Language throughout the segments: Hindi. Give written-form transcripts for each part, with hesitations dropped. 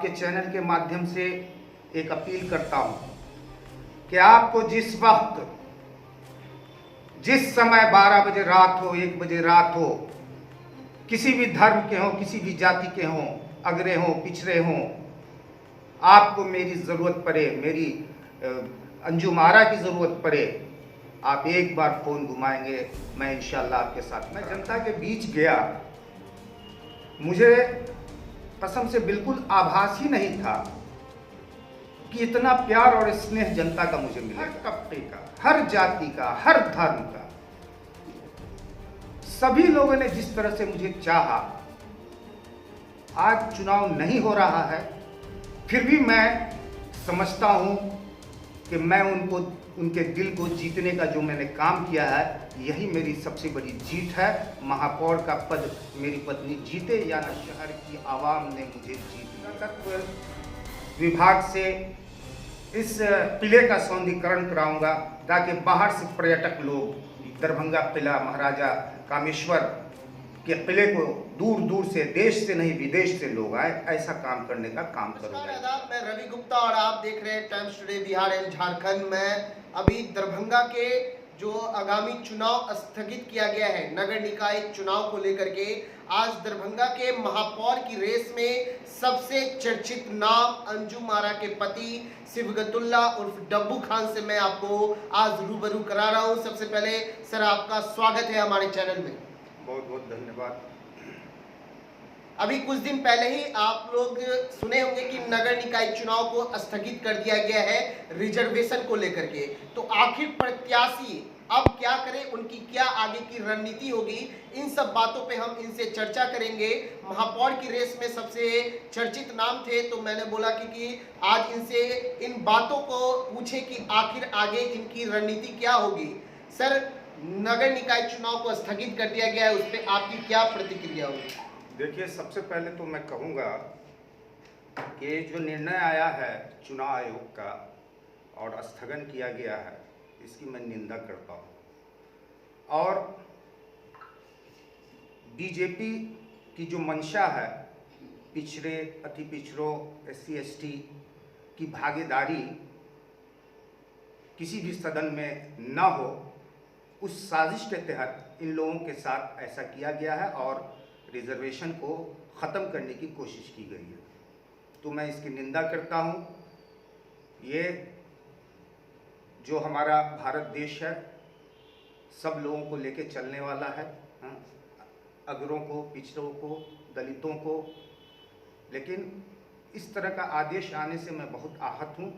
आपके चैनल के माध्यम से एक अपील करता हूं कि आपको जिस वक्त, जिस समय 12 बजे रात हो, 1 बजे रात हो, किसी भी धर्म के हों, किसी भी जाति के हों, अगरे हों, पिछड़े हों, आपको मेरी ज़रूरत पड़े, मेरी अंजुम आरा की ज़रूरत पड़े, आप एक बार फ़ोन घुमाएंगे, मैं इंशाल्लाह आपके साथ। मैं जनता के बीच गया, मुझे कसम से बिल्कुल आभास ही नहीं था कि इतना प्यार और स्नेह जनता का मुझे मिला। हर तबके का, हर जाति का, हर धर्म का, सभी लोगों ने जिस तरह से मुझे चाहा। आज चुनाव नहीं हो रहा है, फिर भी मैं समझता हूं कि मैं उनके दिल को जीतने का जो मैंने काम किया है, यही मेरी सबसे बड़ी जीत है। महापौर का पद मेरी पत्नी जीते या न, शहर की आवाम ने मुझे जीतना। तत्व विभाग से इस किले का सौंदर्यीकरण कराऊंगा ताकि बाहर से पर्यटक लोग दरभंगा किला, महाराजा कामेश्वर के किले को दूर दूर से, देश से नहीं विदेश से लोग आए, ऐसा काम करने का काम करूंगा। मैं रवि गुप्ता और आप देख रहे हैं times today Bihar and Jharkhand में। अभी दरभंगा के जो आगामी चुनाव स्थगित किया गया है, नगर निकाय चुनाव को लेकर के, आज दरभंगा के महापौर की रेस में सबसे चर्चित नाम अंजुम आरा के पति सिबगतुल्ला उर्फ डब्बू खान से मैं आपको आज रूबरू करा रहा हूं। सबसे पहले सर, आपका स्वागत है हमारे चैनल में। बहुत बहुत धन्यवाद। अभी कुछ दिन पहले ही आप लोग सुने होंगे कि नगर निकाय चुनाव को स्थगित कर दिया गया है रिजर्वेशन को लेकर के। तो आखिर प्रत्याशी अब क्या करें, उनकी क्या आगे की रणनीति होगी, इन सब बातों पे हम इनसे चर्चा करेंगे। महापौर की रेस में सबसे चर्चित नाम थे, तो मैंने बोला कि आज इनसे इन बातों को पूछे कि आखिर आगे इनकी रणनीति क्या होगी। सर, नगर निकाय चुनाव को स्थगित कर दिया गया है, उस पर आपकी क्या प्रतिक्रिया होगी? देखिए, सबसे पहले तो मैं कहूँगा कि जो निर्णय आया है चुनाव आयोग का और स्थगन किया गया है, इसकी मैं निंदा करता हूँ। और बीजेपी की जो मंशा है, पिछड़े, अति पिछड़ों, SC ST की भागीदारी किसी भी सदन में न हो, उस साजिश के तहत इन लोगों के साथ ऐसा किया गया है और रिजर्वेशन को ख़त्म करने की कोशिश की गई है। तो मैं इसकी निंदा करता हूँ। ये जो हमारा भारत देश है, सब लोगों को लेके चलने वाला है, अगरों को, पिछड़ों को, दलितों को, लेकिन इस तरह का आदेश आने से मैं बहुत आहत हूँ,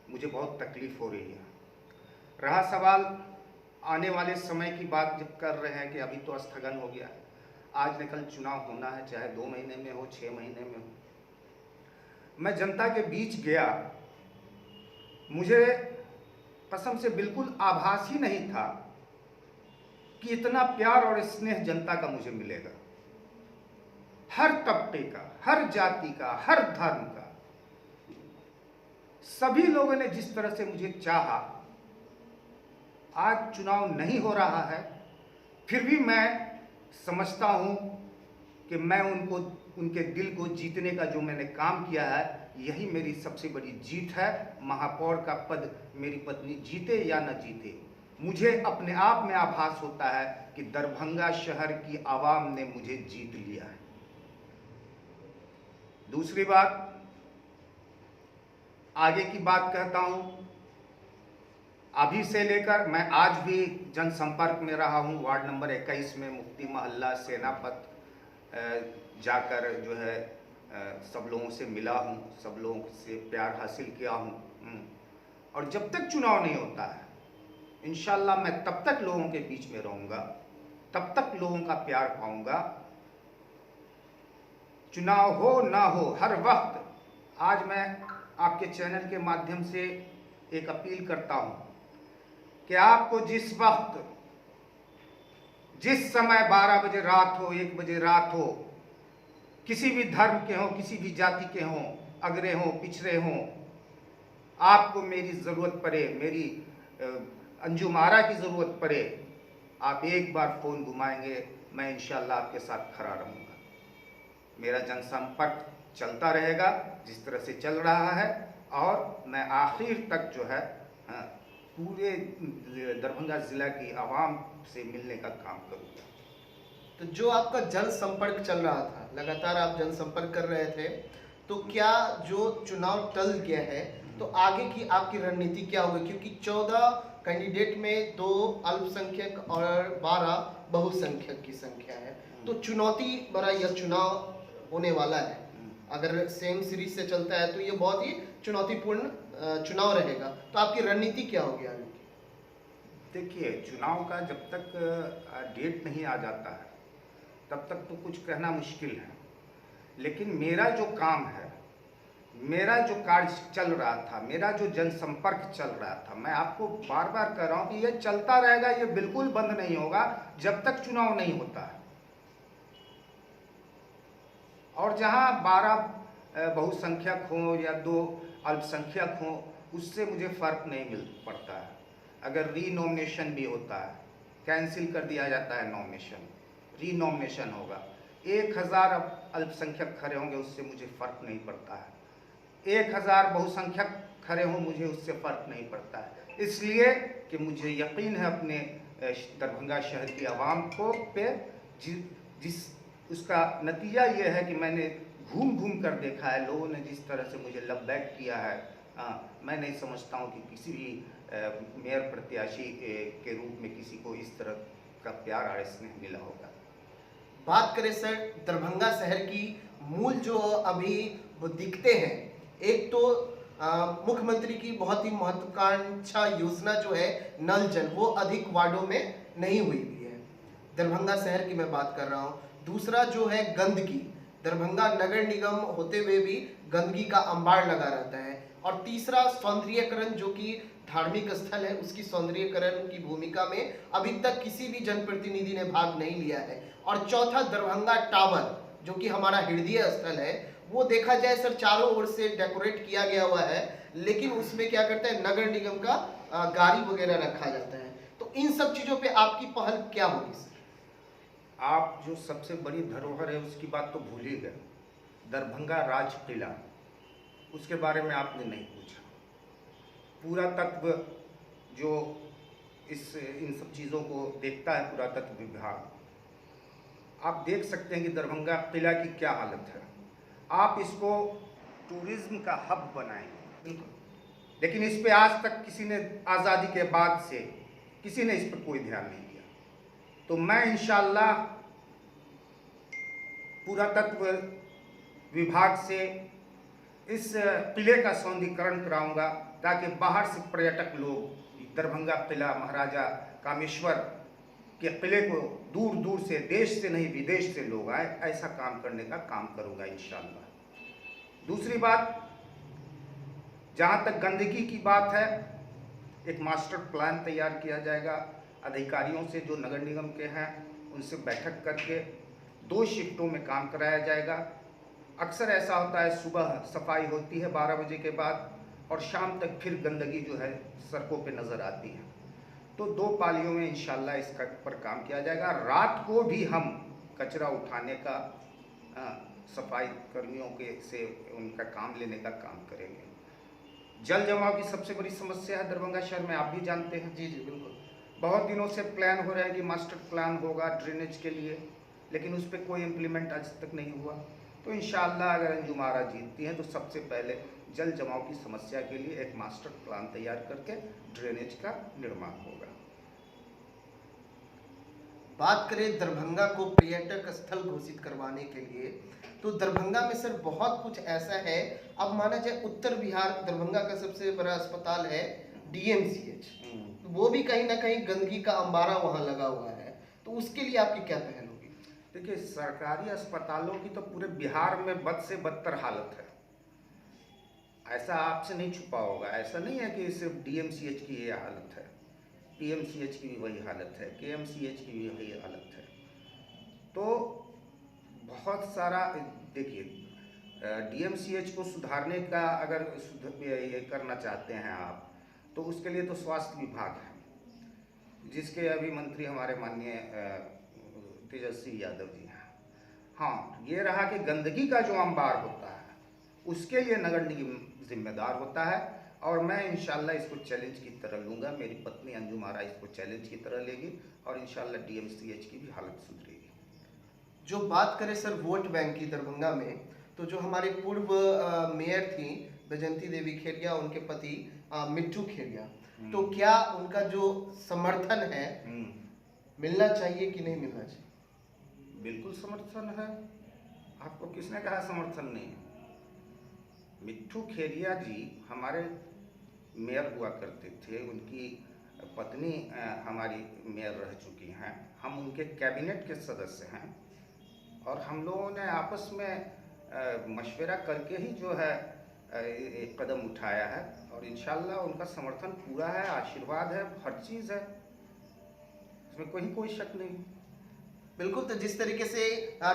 मुझे बहुत तकलीफ़ हो रही है। रहा सवाल आने वाले समय की बात जब कर रहे हैं कि अभी तो स्थगन हो गया है, आज न कल चुनाव होना है, चाहे 2 महीने में हो, 6 महीने में हो। मैं जनता के बीच गया, मुझे कसम से बिल्कुल आभास ही नहीं था कि इतना प्यार और स्नेह जनता का मुझे मिलेगा। हर तबके का, हर जाति का, हर धर्म का, सभी लोगों ने जिस तरह से मुझे चाहा। आज चुनाव नहीं हो रहा है, फिर भी मैं समझता हूं कि मैं उनके दिल को जीतने का जो मैंने काम किया है, यही मेरी सबसे बड़ी जीत है। महापौर का पद मेरी पत्नी जीते या न जीते, मुझे अपने आप में आभास होता है कि दरभंगा शहर की आवाम ने मुझे जीत लिया है। दूसरी बात, आगे की बात कहता हूं। अभी से लेकर मैं आज भी जनसंपर्क में रहा हूं। वार्ड नंबर 21 में मुफ्ती मोहल्ला सेनापत जाकर जो है सब लोगों से मिला हूं, सब लोगों से प्यार हासिल किया हूं। और जब तक चुनाव नहीं होता है, इंशाल्लाह मैं तब तक लोगों के बीच में रहूंगा, तब तक लोगों का प्यार पाऊंगा। चुनाव हो ना हो, हर वक्त आज मैं आपके चैनल के माध्यम से एक अपील करता हूं कि आपको जिस वक्त, जिस समय 12 बजे रात हो, 1 बजे रात हो, किसी भी धर्म के हों, किसी भी जाति के हों, अगरे हों, पिछड़े हों, आपको मेरी ज़रूरत पड़े, मेरी अंजुम आरा की ज़रूरत पड़े, आप एक बार फ़ोन घुमाएंगे, मैं इंशाल्लाह आपके साथ खड़ा रहूँगा। मेरा जनसंपर्क चलता रहेगा जिस तरह से चल रहा है, और मैं आखिर तक जो है पूरे दरभंगा ज़िला की आवाम से मिलने का काम करूँगा। तो जो आपका जन संपर्क चल रहा था, लगातार आप जन संपर्क कर रहे थे, तो क्या जो चुनाव टल गया है तो आगे की आपकी रणनीति क्या होगी? क्योंकि 14 कैंडिडेट में 2 अल्पसंख्यक और 12 बहुसंख्यक की संख्या है, तो चुनौती भरा यह चुनाव होने वाला है। अगर सेम सीरीज से चलता है तो ये बहुत ही चुनौतीपूर्ण चुनाव रहेगा, तो आपकी रणनीति क्या होगी आगे की? देखिए, चुनाव का जब तक डेट नहीं आ जाता है तब तक तो कुछ कहना मुश्किल है, लेकिन मेरा जो काम है, मेरा जो कार्य चल रहा था, मेरा जो जनसंपर्क चल रहा था, मैं आपको बार बार कह रहा हूं कि ये चलता रहेगा, ये बिल्कुल बंद नहीं होगा जब तक चुनाव नहीं होता है। और जहां 12 बहुसंख्यक हों या 2 अल्पसंख्यक हों, उससे मुझे फ़र्क नहीं मिल पड़ता है। अगर रीनॉमिनेशन भी होता है, कैंसिल कर दिया जाता है नॉमिनेशन, रीनॉमिनेशन होगा, 1000 अल्पसंख्यक खड़े होंगे, उससे मुझे फ़र्क नहीं पड़ता है। 1000 बहुसंख्यक खड़े हों, मुझे उससे फ़र्क नहीं पड़ता है, इसलिए कि मुझे यकीन है अपने दरभंगा शहर की आवाम को पे, जिस उसका नतीजा ये है कि मैंने घूम घूम कर देखा है, लोगों ने जिस तरह से मुझे लव बैक किया है, मैं नहीं समझता हूँ कि किसी भी मेयर प्रत्याशी के रूप में किसी को इस तरह का प्यार और स्नेह मिला होगा। बात करें सर दरभंगा शहर की मूल जो अभी वो दिखते हैं, एक तो मुख्यमंत्री की बहुत ही महत्वाकांक्षा योजना जो है नल जल, वो अधिक वार्डों में नहीं हुई भी है, दरभंगा शहर की मैं बात कर रहा हूँ। दूसरा जो है गंदगी, दरभंगा नगर निगम होते हुए भी गंदगी का अंबार लगा रहता है। और तीसरा सौंदर्यीकरण, जो कि धार्मिक स्थल है, उसकी सौंदर्यीकरण की भूमिका में अभी तक किसी भी जनप्रतिनिधि ने भाग नहीं लिया है। और चौथा दरभंगा टावर, जो कि हमारा हृदय स्थल है, वो देखा जाए सर चारों ओर से डेकोरेट किया गया हुआ है, लेकिन उसमें क्या करता है नगर निगम का गाड़ी वगैरह रखा जाता है। तो इन सब चीजों पे आपकी पहल क्या होगी सर? आप जो सबसे बड़ी धरोहर है उसकी बात तो भूल ही गए, दरभंगा राज किला, उसके बारे में आपने नहीं पूछा। पुरातत्व जो इन सब चीज़ों को देखता है, पुरातत्व विभाग, आप देख सकते हैं कि दरभंगा किला की क्या हालत है। आप इसको टूरिज्म का हब बनाएंगे, लेकिन इस पे आज तक किसी ने, आज़ादी के बाद से किसी ने इस पर कोई ध्यान नहीं दिया। तो मैं इंशाअल्लाह पुरातत्व विभाग से इस किले का सौंदर्यीकरण कराऊंगा, ताकि बाहर से पर्यटक लोग दरभंगा किला, महाराजा कामेश्वर के किले को दूर दूर से, देश से नहीं विदेश से लोग आए, ऐसा काम करने का काम करूंगा इंशाअल्लाह। दूसरी बात, जहां तक गंदगी की बात है, एक मास्टर प्लान तैयार किया जाएगा, अधिकारियों से जो नगर निगम के हैं उनसे बैठक करके 2 शिफ्टों में काम कराया जाएगा। अक्सर ऐसा होता है, सुबह सफाई होती है 12 बजे के बाद, और शाम तक फिर गंदगी जो है सड़कों पे नज़र आती है। तो 2 पालियों में इंशाल्लाह इसका पर काम किया जाएगा। रात को भी हम कचरा उठाने का, सफाई कर्मियों के से उनका काम लेने का काम करेंगे। जल जमाव की सबसे बड़ी समस्या है दरभंगा शहर में, आप भी जानते हैं। जी जी बिल्कुल। बहुत दिनों से प्लान हो रहा है कि मास्टर प्लान होगा ड्रेनेज के लिए, लेकिन उस पर कोई इम्प्लीमेंट आज तक नहीं हुआ। तो इंशाअल्लाह अगर अंजुम आरा जीतती हैं तो सबसे पहले जल जमाव की समस्या के लिए एक मास्टर प्लान तैयार करके ड्रेनेज का निर्माण होगा। बात करें दरभंगा को पर्यटक स्थल घोषित करवाने के लिए, तो दरभंगा में सर बहुत कुछ ऐसा है। अब माना जाए उत्तर बिहार, दरभंगा का सबसे बड़ा अस्पताल है DMCH, तो वो भी कहीं ना कहीं गंदगी का अंबारा वहाँ लगा हुआ है, तो उसके लिए आपकी क्या पहल होगी? देखिए, सरकारी अस्पतालों की तो पूरे बिहार में बद से बदतर हालत है, ऐसा आपसे नहीं छुपा होगा। ऐसा नहीं है कि सिर्फ DMCH की ये हालत है, PMCH की भी वही हालत है, KMCH की भी वही हालत है। तो बहुत सारा, देखिए, DMCH को सुधारने का अगर ये करना चाहते हैं आप, तो उसके लिए तो स्वास्थ्य विभाग है, जिसके अभी मंत्री हमारे माननीय तेजस्वी यादव जी हैं। हाँ, ये रहा कि गंदगी का जो अंबार होता है, उसके लिए नगर निगम जिम्मेदार होता है। और मैं इंशाल्लाह इसको चैलेंज की तरह लूँगा, मेरी पत्नी अंजुम आरा इसको चैलेंज की तरह लेगी और इंशाल्लाह डीएमसीएच की भी हालत सुधरेगी। जो बात करें सर वोट बैंक की दरभंगा में, तो जो हमारे पूर्व मेयर थी बैजंती देवी खेरिया, उनके पति मिट्टू खेरिया, तो क्या उनका जो समर्थन है मिलना चाहिए कि नहीं मिलना चाहिए? बिल्कुल समर्थन है। आपको किसने कहा समर्थन नहीं है? मिट्टू खेरिया जी हमारे मेयर हुआ करते थे, उनकी पत्नी हमारी मेयर रह चुकी हैं, हम उनके कैबिनेट के सदस्य हैं और हम लोगों ने आपस में मशवरा करके ही जो है एक कदम उठाया है और इंशाल्लाह उनका समर्थन पूरा है, आशीर्वाद है, हर चीज़ है, इसमें कोई शक नहीं। बिल्कुल, तो जिस तरीके से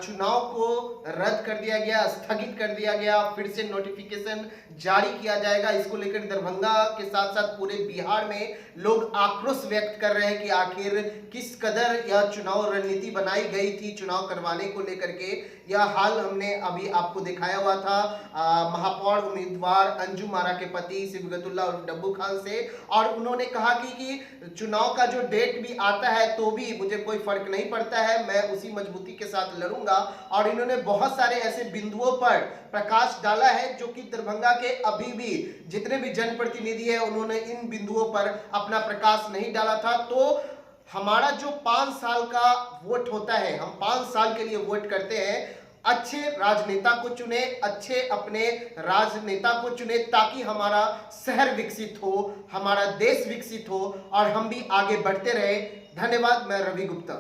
चुनाव को रद्द कर दिया गया, स्थगित कर दिया गया, फिर से नोटिफिकेशन जारी किया जाएगा, इसको लेकर दरभंगा के साथ साथ पूरे बिहार में लोग आक्रोश व्यक्त कर रहे हैं कि आखिर किस कदर यह चुनाव रणनीति बनाई गई थी चुनाव करवाने को लेकर के। यह हाल हमने अभी आपको दिखाया हुआ था महापौर उम्मीदवार अंजुम आरा के पति सिबगतुल्लाह और डब्बू खान से, और उन्होंने कहा कि चुनाव का जो डेट भी आता है तो भी मुझे कोई फर्क नहीं पड़ता है, मैं उसी मजबूती के साथ लड़ूंगा। और इन्होंने बहुत सारे ऐसे बिंदुओं पर प्रकाश डाला है जो कि दरभंगा के अभी भी जितने भी जनप्रतिनिधि है उन्होंने इन बिंदुओं पर अपना प्रकाश नहीं डाला था। तो हमारा जो 5 साल का वोट होता है, हम 5 साल के लिए वोट करते हैं, अच्छे राजनेता को चुने, अच्छे अपने राजनेता को चुने ताकि हमारा शहर विकसित हो, हमारा देश विकसित हो और हम भी आगे बढ़ते रहे। धन्यवाद। मैं रवि गुप्ता।